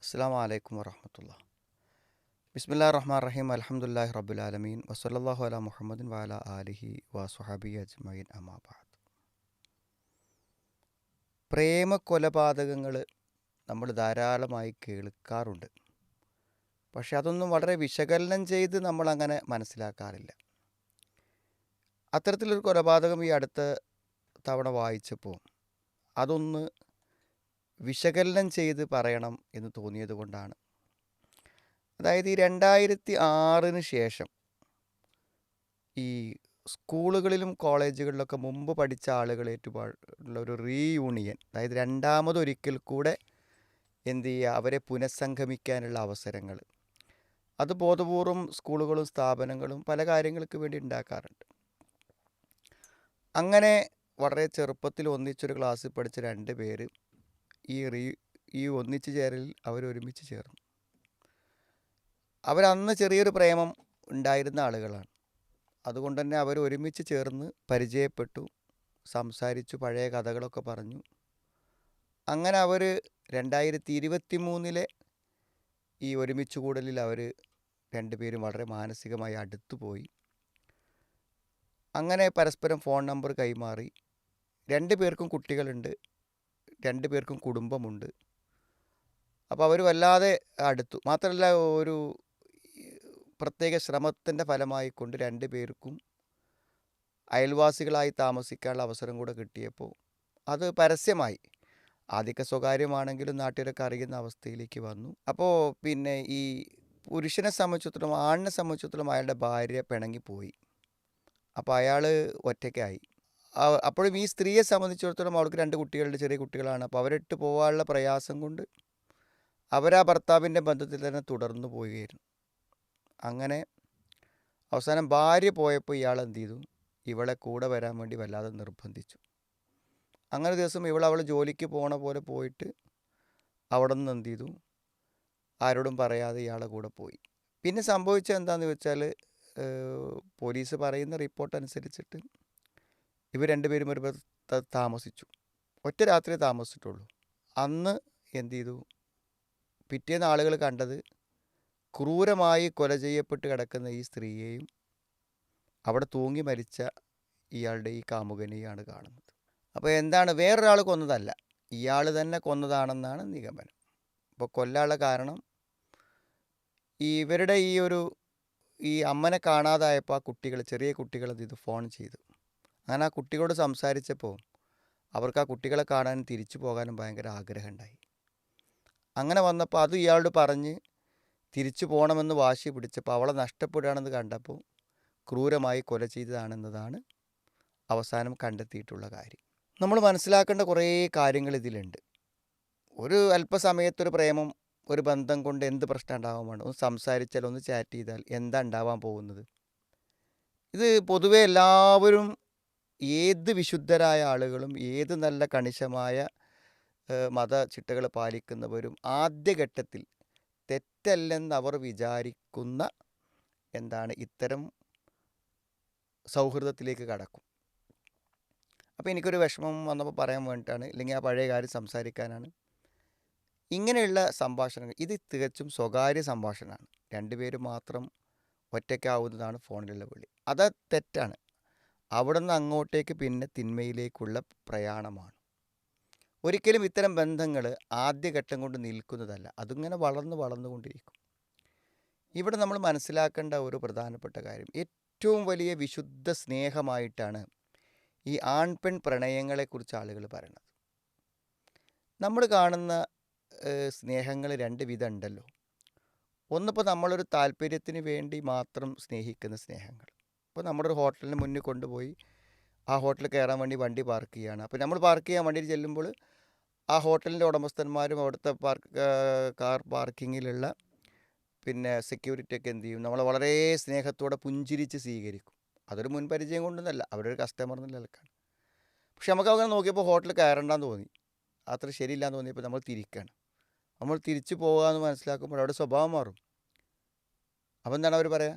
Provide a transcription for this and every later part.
അസ്സലാമു അലൈക്കും വറഹമത്തുള്ള. ബിസ്മില്ലാ റഹ്മാൻ റഹീം. അൽഹംദുലില്ലാഹി റബ്ബിൽ ആലമീൻ വസല്ലല്ലാഹു അലാ മുഹമ്മദിൻ വഅല ആലിഹി വസുഹബി അജ്മഈൻ അമ്മാ ബഅദ്. പ്രേമ കൊലപാതകങ്ങൾ നമ്മൾ ധാരാളമായി കേൾക്കാറുണ്ട്. പക്ഷെ അതൊന്നും വളരെ വിശകലനം ചെയ്ത് നമ്മളങ്ങനെ മനസ്സിലാക്കാറില്ല. അത്തരത്തിലൊരു കൊലപാതകം ഈ അടുത്ത തവണ വായിച്ചപ്പോൾ അതൊന്ന് വിശകലനം ചെയ്ത് പറയണം എന്ന് തോന്നിയത് കൊണ്ടാണ്. അതായത് ഈ 2006 ശേഷം ഈ സ്കൂളുകളിലും കോളേജുകളിലൊക്കെ മുമ്പ് പഠിച്ച ആളുകളേറ്റുള്ള ഒരു റീയൂണിയൻ, അതായത് രണ്ടാമതൊരിക്കൽ കൂടെ എന്ത് ചെയ്യുക, അവരെ പുനഃസംഗമിക്കാനുള്ള അവസരങ്ങൾ, അത് ബോധപൂർവം സ്കൂളുകളും സ്ഥാപനങ്ങളും പല കാര്യങ്ങൾക്ക് വേണ്ടി ഉണ്ടാക്കാറുണ്ട്. അങ്ങനെ വളരെ ചെറുപ്പത്തിൽ ഒന്നിച്ചൊരു ക്ലാസ്സിൽ പഠിച്ച രണ്ട് പേര് ഈ ഒന്നിച്ചു ചേരലിൽ അവരൊരുമിച്ച് ചേർന്നു. അവരന്ന് ചെറിയൊരു പ്രേമം ഉണ്ടായിരുന്ന ആളുകളാണ്. അതുകൊണ്ട് തന്നെ അവർ ഒരുമിച്ച് ചേർന്ന് പരിചയപ്പെട്ടു, സംസാരിച്ചു, പഴയ കഥകളൊക്കെ പറഞ്ഞു. അങ്ങനെ അവർ 2023 ഈ ഒരുമിച്ച് കൂടലിൽ അവർ രണ്ടുപേരും വളരെ മാനസികമായി അടുത്തുപോയി. അങ്ങനെ പരസ്പരം ഫോൺ നമ്പർ കൈമാറി. രണ്ടു പേർക്കും കുട്ടികളുണ്ട്, രണ്ടു പേർക്കും കുടുംബമുണ്ട്. അപ്പോൾ അവർ വല്ലാതെ അടുത്തു. മാത്രമല്ല, ഒരു പ്രത്യേക ശ്രമത്തിൻ്റെ ഫലമായിക്കൊണ്ട് രണ്ടു പേർക്കും അയൽവാസികളായി താമസിക്കാനുള്ള അവസരം കൂടെ കിട്ടിയപ്പോൾ അത് പരസ്യമായി. ആദ്യമൊക്കെ സ്വകാര്യമാണെങ്കിലും നാട്ടുകാരൊക്കെ അറിയുന്ന അവസ്ഥയിലേക്ക് വന്നു. അപ്പോൾ പിന്നെ ഈ പുരുഷനെ സംബന്ധിച്ചിടത്തോളം, ആണിനെ സംബന്ധിച്ചിടത്തോളം അയാളുടെ ഭാര്യ പിണങ്ങിപ്പോയി. അപ്പോൾ അയാൾ ഒറ്റയ്ക്കായി. അപ്പോഴും ഈ സ്ത്രീയെ സംബന്ധിച്ചിടത്തോളം അവൾക്ക് രണ്ട് കുട്ടികളുടെ ചെറിയ കുട്ടികളാണ്. അപ്പോൾ അവരിട്ട് പോകാനുള്ള പ്രയാസം കൊണ്ട് അവരാ ഭർത്താവിൻ്റെ ബന്ധത്തിൽ തന്നെ തുടർന്നു പോവുകയായിരുന്നു. അങ്ങനെ അവസാനം ഭാര്യ പോയപ്പോൾ ഇയാൾ എന്ത് ചെയ്തു, ഇവളെ കൂടെ വരാൻ വേണ്ടി വല്ലാതെ നിർബന്ധിച്ചു. അങ്ങനെ ദിവസം അവൾ ജോലിക്ക് പോണ പോലെ പോയിട്ട് അവിടെ നിന്ന് എന്ത് ചെയ്തു, ആരോടും പറയാതെ ഇയാളെ കൂടെ പോയി. പിന്നെ സംഭവിച്ചത് എന്താണെന്ന് വെച്ചാൽ, പോലീസ് പറയുന്ന റിപ്പോർട്ട് അനുസരിച്ചിട്ട് ഇവർ രണ്ടുപേരും ഒരു താമസിച്ചു. ഒറ്റ രാത്രി താമസിച്ചിട്ടുള്ളൂ. അന്ന് എന്ത് ചെയ്തു, പിറ്റേന്ന് ആളുകൾ കണ്ടത് ക്രൂരമായി കൊല ചെയ്യപ്പെട്ട് കിടക്കുന്ന ഈ സ്ത്രീയെയും അവിടെ തൂങ്ങി മരിച്ച ഇയാളുടെ ഈ കാമുകനെയാണ് കാണുന്നത്. അപ്പോൾ എന്താണ്, വേറൊരാൾ കൊന്നതല്ല, ഇയാൾ തന്നെ കൊന്നതാണെന്നാണ് നിഗമനം. അപ്പോൾ കൊല്ലാനുള്ള കാരണം ഇവരുടെ ഈ അമ്മനെ കാണാതായപ്പോൾ ആ കുട്ടികൾ, ചെറിയ കുട്ടികൾ ഇത് ഫോൺ ചെയ്തു. അങ്ങനെ ആ കുട്ടികളോട് സംസാരിച്ചപ്പോൾ അവർക്ക് ആ കുട്ടികളെ കാണാനും തിരിച്ചു പോകാനും ഭയങ്കര ആഗ്രഹമുണ്ടായി. അങ്ങനെ വന്നപ്പോൾ അത് ഇയാളോട് പറഞ്ഞ് തിരിച്ചു പോകണമെന്ന് വാശി പിടിച്ചപ്പോൾ അവളെ നഷ്ടപ്പെടുകയാണെന്ന് കണ്ടപ്പോൾ ക്രൂരമായി കൊല ചെയ്തതാണെന്നതാണ് അവസാനം കണ്ടെത്തിയിട്ടുള്ള കാര്യം. നമ്മൾ മനസ്സിലാക്കേണ്ട കുറേ കാര്യങ്ങൾ ഇതിലുണ്ട്. ഒരു അല്പസമയത്തൊരു പ്രേമം, ഒരു ബന്ധം കൊണ്ട് എന്ത് പ്രശ്നം ഉണ്ടാവാമാണ്? ഒന്ന് സംസാരിച്ചാൽ, ഒന്ന് ചാറ്റ് ചെയ്താൽ എന്താ ഉണ്ടാവാൻ പോകുന്നത്? ഇത് പൊതുവെ എല്ലാവരും, ഏത് വിശുദ്ധരായ ആളുകളും ഏത് നല്ല കണിശമായ മതചിട്ടകൾ പാലിക്കുന്നവരും ആദ്യഘട്ടത്തിൽ തെറ്റല്ലെന്ന് അവർ വിചാരിക്കുന്ന ഇത്തരം സൗഹൃദത്തിലേക്ക് കടക്കും. അപ്പോൾ എനിക്കൊരു വിഷമം വന്നപ്പോൾ പറയാൻ വേണ്ടിയിട്ടാണ്, ഇല്ലെങ്കിൽ ആ പഴയ കാര്യം സംസാരിക്കാനാണ്. ഇങ്ങനെയുള്ള സംഭാഷണങ്ങൾ ഇത് തികച്ചും സ്വകാര്യ സംഭാഷണമാണ്. രണ്ടുപേരും മാത്രം ഒറ്റയ്ക്കാവുന്നതാണ് ഫോണിലുള്ള വിളി. അത് തെറ്റാണ്. അവിടെ നിന്ന് അങ്ങോട്ടേക്ക് പിന്നെ തിന്മയിലേക്കുള്ള പ്രയാണമാണ്. ഒരിക്കലും ഇത്തരം ബന്ധങ്ങൾ ആദ്യഘട്ടം കൊണ്ട് നിൽക്കുന്നതല്ല, അതിങ്ങനെ വളർന്നുകൊണ്ടിരിക്കും. ഇവിടെ നമ്മൾ മനസ്സിലാക്കേണ്ട ഒരു പ്രധാനപ്പെട്ട കാര്യം, ഏറ്റവും വലിയ വിശുദ്ധ സ്നേഹമായിട്ടാണ് ഈ ആൺപെൺ പ്രണയങ്ങളെക്കുറിച്ച് ആളുകൾ പറയുന്നത്. നമ്മൾ കാണുന്ന സ്നേഹങ്ങൾ രണ്ട് വിധം ഉണ്ടല്ലോ. ഒന്നിപ്പോൾ നമ്മളൊരു താല്പര്യത്തിന് വേണ്ടി മാത്രം സ്നേഹിക്കുന്ന സ്നേഹങ്ങൾ. ഇപ്പോൾ നമ്മളൊരു ഹോട്ടലിന് മുന്നിൽ കൊണ്ടുപോയി ആ ഹോട്ടലിൽ കയറാൻ വേണ്ടി വണ്ടി പാർക്ക് ചെയ്യുകയാണ്. അപ്പോൾ നമ്മൾ പാർക്ക് ചെയ്യാൻ വണ്ടിയിൽ ചെല്ലുമ്പോൾ ആ ഹോട്ടലിൻ്റെ ഉടമസ്ഥന്മാരും അവിടുത്തെ കാർ പാർക്കിങ്ങിലുള്ള സെക്യൂരിറ്റിയൊക്കെ എന്ത് ചെയ്യും, നമ്മളെ വളരെ സ്നേഹത്തോടെ പുഞ്ചിരിച്ച് സ്വീകരിക്കും. അതൊരു മുൻപരിചയം കൊണ്ടൊന്നല്ല, അവരൊരു കസ്റ്റമർ എന്നുള്ള നിലക്കാണ്. പക്ഷെ നമുക്ക് അങ്ങനെ നോക്കിയപ്പോൾ ഹോട്ടലിൽ കയറണ്ടെന്ന് തോന്നി, അത്ര ശരിയില്ലാന്ന് തോന്നിയപ്പോൾ നമ്മൾ തിരിക്കുകയാണ്. നമ്മൾ തിരിച്ചു പോകുകയെന്ന് മനസ്സിലാക്കുമ്പോൾ അവിടെ സ്വഭാവം മാറും. അപ്പോൾ എന്താണ് അവർ പറയുക,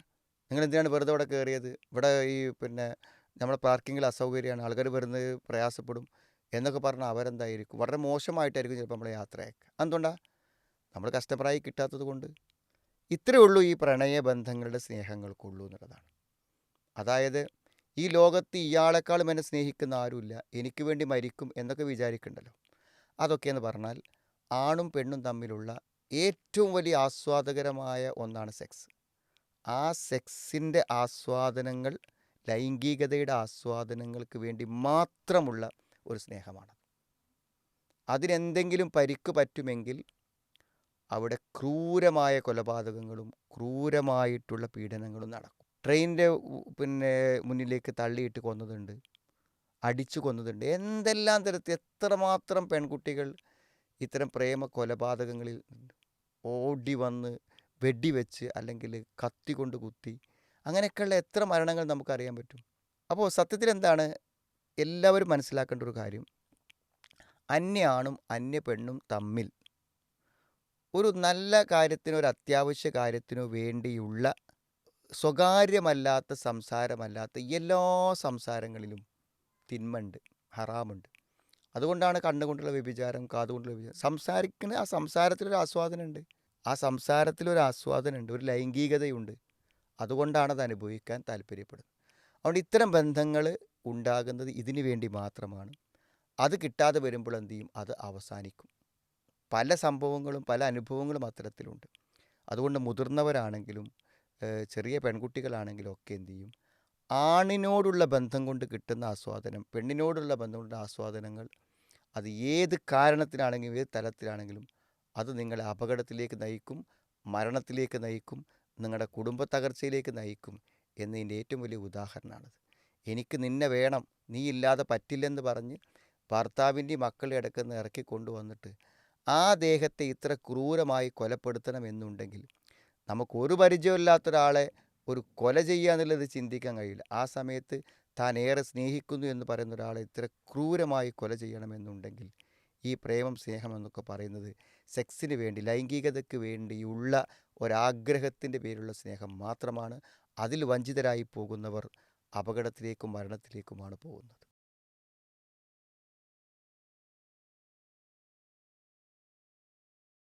നിങ്ങൾ എന്തിനാണ് വെറുതെ ഇവിടെ കയറിയത്, ഇവിടെ നമ്മുടെ പാർക്കിങ്ങിൽ അസൗകര്യമാണ്, ആൾക്കാർ വരുന്നത് പ്രയാസപ്പെടും എന്നൊക്കെ പറഞ്ഞാൽ അവരെന്തായിരിക്കും, വളരെ മോശമായിട്ടായിരിക്കും ചിലപ്പോൾ നമ്മളെ യാത്രയൊക്കെ. എന്തുകൊണ്ടാണ്? നമ്മൾ കസ്റ്റമറായി കിട്ടാത്തത് കൊണ്ട്. ഇത്രയേ ഉള്ളൂ ഈ പ്രണയബന്ധങ്ങളുടെ സ്നേഹങ്ങൾക്കുള്ളൂ എന്നുള്ളതാണ്. അതായത് ഈ ലോകത്ത് ഇയാളെക്കാളും എന്നെ സ്നേഹിക്കുന്ന ആരുമില്ല, എനിക്ക് വേണ്ടി മരിക്കും എന്നൊക്കെ വിചാരിക്കണ്ടല്ലോ. അതൊക്കെയെന്ന് പറഞ്ഞാൽ ആണും പെണ്ണും തമ്മിലുള്ള ഏറ്റവും വലിയ ആസ്വാദകരമായ ഒന്നാണ് സെക്സ്. ആ സെക്സിൻ്റെ ആസ്വാദനങ്ങൾ, ലൈംഗികതയുടെ ആസ്വാദനങ്ങൾക്ക് വേണ്ടി മാത്രമുള്ള ഒരു സ്നേഹമാണ്. അതിനെന്തെങ്കിലും പരിക്ക് പറ്റുമെങ്കിൽ അവിടെ ക്രൂരമായ കൊലപാതകങ്ങളും ക്രൂരമായിട്ടുള്ള പീഡനങ്ങളും നടക്കും. ട്രെയിനിൻ്റെ മുന്നിലേക്ക് തള്ളിയിട്ട് കൊന്നതുണ്ട്, അടിച്ചു കൊന്നതുണ്ട്. എന്തെല്ലാം തരത്തിൽ എത്രമാത്രം പെൺകുട്ടികൾ ഇത്തരം പ്രേമ കൊലപാതകങ്ങളിൽ ഓടി വന്ന് വെടിവെച്ച് അല്ലെങ്കിൽ കത്തി കൊണ്ട് കുത്തി, അങ്ങനെയൊക്കെയുള്ള എത്ര മരണങ്ങൾ നമുക്കറിയാൻ പറ്റും. അപ്പോൾ സത്യത്തിൽ എന്താണ് എല്ലാവരും മനസ്സിലാക്കേണ്ട ഒരു കാര്യം, അന്യ ആണും അന്യ പെണ്ണും തമ്മിൽ ഒരു നല്ല കാര്യത്തിനോ ഒരു അത്യാവശ്യ കാര്യത്തിനോ വേണ്ടിയുള്ള സ്വകാര്യമല്ലാത്ത സംസാരമല്ലാത്ത എല്ലാ സംസാരങ്ങളിലും തിന്മയുണ്ട്, ഹറാമുണ്ട്. അതുകൊണ്ടാണ് കണ്ണുകൊണ്ടുള്ള വ്യഭിചാരം, കാതുകൊണ്ടുള്ള വ്യഭിചാരം. സംസാരിക്കുന്ന ആ സംസാരത്തിലൊരു ആസ്വാദനമുണ്ട്, ആ സംസാരത്തിലൊരു ആസ്വാദനമുണ്ട്, ഒരു ലൈംഗികതയുണ്ട്. അതുകൊണ്ടാണ് അത് അനുഭവിക്കാൻ താല്പര്യപ്പെടുന്നത്. അതുകൊണ്ട് ഇത്തരം ബന്ധങ്ങൾ ഉണ്ടാകുന്നത് ഇതിനു വേണ്ടി മാത്രമാണ്. അത് കിട്ടാതെ വരുമ്പോൾ എന്തു ചെയ്യും, അത് അവസാനിക്കും. പല സംഭവങ്ങളും പല അനുഭവങ്ങളും അത്തരത്തിലുണ്ട്. അതുകൊണ്ട് മുതിർന്നവരാണെങ്കിലും ചെറിയ പെൺകുട്ടികളാണെങ്കിലും ഒക്കെ എന്തു ചെയ്യും, ആണിനോടുള്ള ബന്ധം കൊണ്ട് കിട്ടുന്ന ആസ്വാദനം, പെണ്ണിനോടുള്ള ബന്ധം കൊണ്ടുള്ള ആസ്വാദനങ്ങൾ, അത് ഏത് കാരണത്തിലാണെങ്കിലും ഏത് തലത്തിലാണെങ്കിലും അത് നിങ്ങളെ അപകടത്തിലേക്ക് നയിക്കും, മരണത്തിലേക്ക് നയിക്കും, നിങ്ങളുടെ കുടുംബ തകർച്ചയിലേക്ക് നയിക്കും എന്നതിൻ്റെ ഏറ്റവും വലിയ ഉദാഹരണമാണത്. എനിക്ക് നിന്നെ വേണം, നീ ഇല്ലാതെ പറ്റില്ലെന്ന് പറഞ്ഞ് ഭർത്താവിൻ്റെയും മക്കളുടെ ഇടയ്ക്ക് ഇറക്കി കൊണ്ടുവന്നിട്ട് ആ ദേഹത്തെ ഇത്ര ക്രൂരമായി കൊലപ്പെടുത്തണമെന്നുണ്ടെങ്കിൽ നമുക്കൊരു പരിചയമില്ലാത്തൊരാളെ ഒരു കൊല ചെയ്യുക എന്നുള്ളത് ചിന്തിക്കാൻ കഴിയില്ല. ആ സമയത്ത് താൻ ഏറെ സ്നേഹിക്കുന്നു എന്ന് പറയുന്ന ഒരാളെ ഇത്ര ക്രൂരമായി കൊല ചെയ്യണമെന്നുണ്ടെങ്കിൽ ഈ പ്രേമം, സ്നേഹം എന്നൊക്കെ പറയുന്നത് സെക്സിന് വേണ്ടി, ലൈംഗികതയ്ക്ക് വേണ്ടിയുള്ള ഒരാഗ്രഹത്തിൻ്റെ പേരിലുള്ള സ്നേഹം മാത്രമാണ്. അതിൽ വഞ്ചിതരായി പോകുന്നവർ അപകടത്തിലേക്കും മരണത്തിലേക്കുമാണ് പോകുന്നത്.